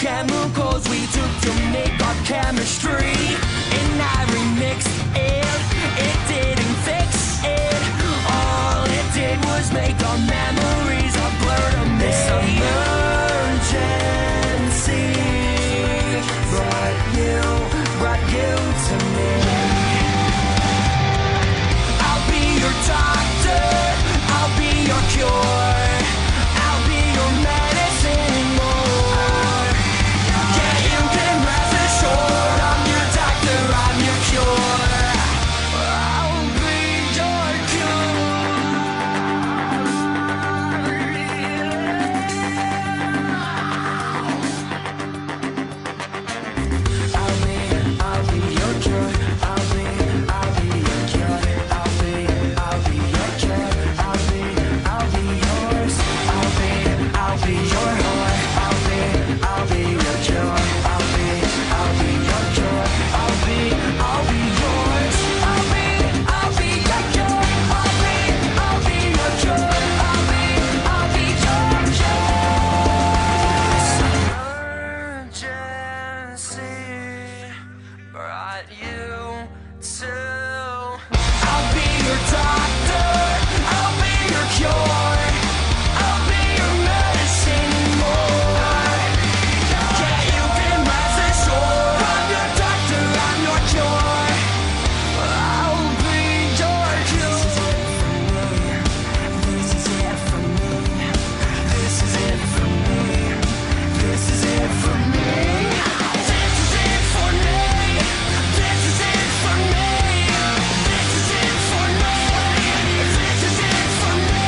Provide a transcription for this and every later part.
Chemicals we took to make our chemistry, and I remixed it. It didn't fix it. All it did was make our memories a blur to me. This emergency brought you to me. I'll be your doctor, I'll be your cure, I'll be your medicine and more. Yeah, you can rest assured, I'm your doctor, I'm your cure. I'll be your I'll be your cure. I'll be your cure. I'll be your cure. I'll be yours. I'll be your heart. I'll be your cure. I'll be your cure. I'll be yours. I'll be your cure. I'll be your cure. I'll be your cure. Emergency brought you to. I'll be your doctor, I'll be your cure, I'll be your medicine and more. Yeah, you can rest assured, I'm your doctor, I'm your cure. I'll be your cure. This is it for me. This is it for me. This is it for me. This is it for me. This is it for me. This is it for me. This is it for me.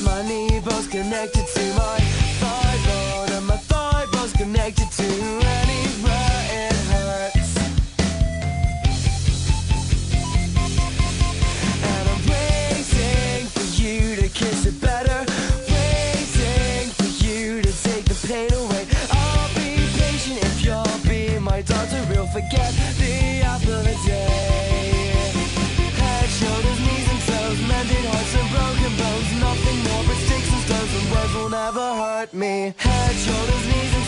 My knee bone's connected to my thigh bone, and my thigh bone's connected to anywhere it hurts. And I'm waiting for you to kiss it better, waiting for you to take the pain away. I'll be patient if you'll be my doctor. We'll forget the apple of the day. Head, shoulders, knees and toes, mended hearts and broken bones. Nothing more but sticks and stones, and words will never hurt me. Head, shoulders, knees and